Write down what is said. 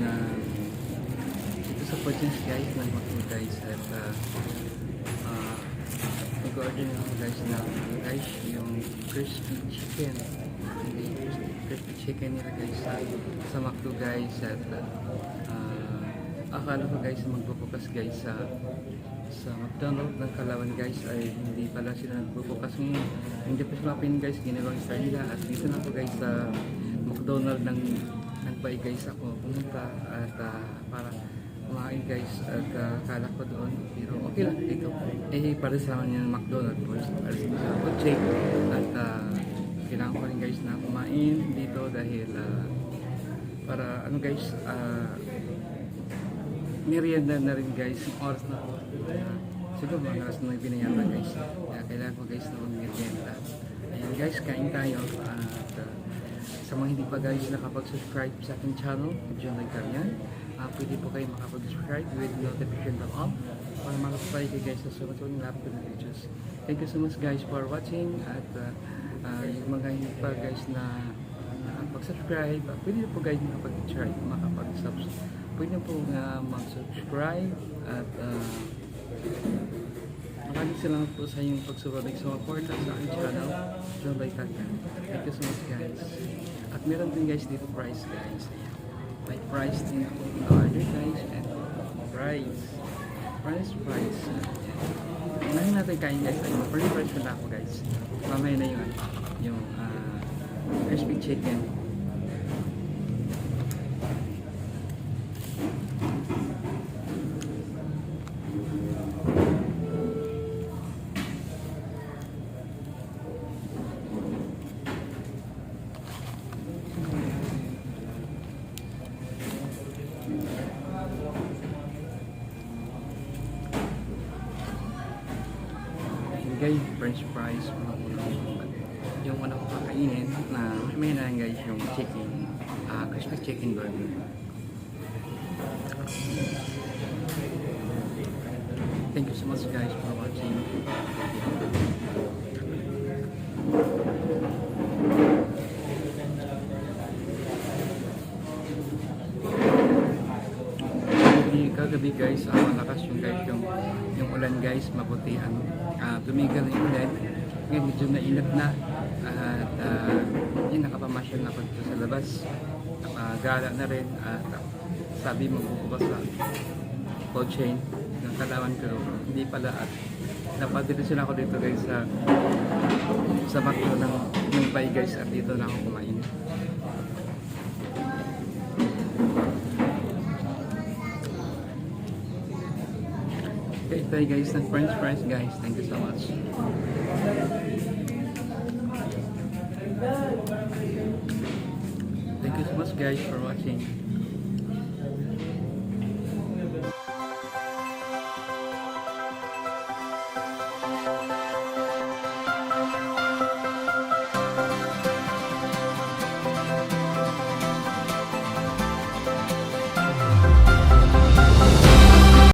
na dito sa Fortunes guys, nagmako guys at mag-order na ako guys na guys yung crispy chicken. Crispy chicken nila guys sa McDo guys at akala ko guys magbubukas guys sa McDonald's ng Kalawan guys ay hindi pala sila nagbubukas ngayon. Hindi pa sila pin guys, ginawang star nila at dito na ako guys sa McDonald's ng Pai guys ako pumunta at para kumain guys at akala ko doon pero okay lang dito para sa mga McDonald's para sa food chain at kailangan ko rin guys na kumain dito dahil para ano guys merienda na rin guys yung oras na siguro mga oras na binayatan guys kaya kailangan ko guys na mag-merienda. Ayan guys, kain tayo at sa mga hindi pa guys nakapag-subscribe sa aking channel, John Lagarian, pwede po kayo makapag-subscribe with notification bell on para makapag kayo guys sa sunod ng lahat ng videos. Thank you so much guys for watching at yung mga hindi pa guys na nakapag-subscribe, pwede po guys makapag-subscribe, pwede po mag-subscribe at maraming salamat po sa inyong pagsubaybay sa mga portal sa aking channel, John Lagarian. Thank you so much guys. At meron din guys dito price guys. Ayan. May price din ako in-order guys and price. Unahin natin kain guys. Ayun, first price ko na ako guys. Mamaya na yung crispy chicken. Guys, french fries yung una ko kakainin na may na guys yung chicken crispy chicken burger. Thank you so much guys for watching. Kagabi guys, malakas yung ulan guys, mabutihan. Tumigil na yung ulan. Ngayon medyo nainap na at nakapamasyal na ako dito sa labas. Nakagala na rin at sabi magbubukas sa cold chain ng Kalawan ko. Hindi pala at napadito sila ako dito guys sa McDo ng Pai guys at dito na ako kumain. Okay, tayo guys ng french fries guys. Thank you so much. Thank you so much guys for watching.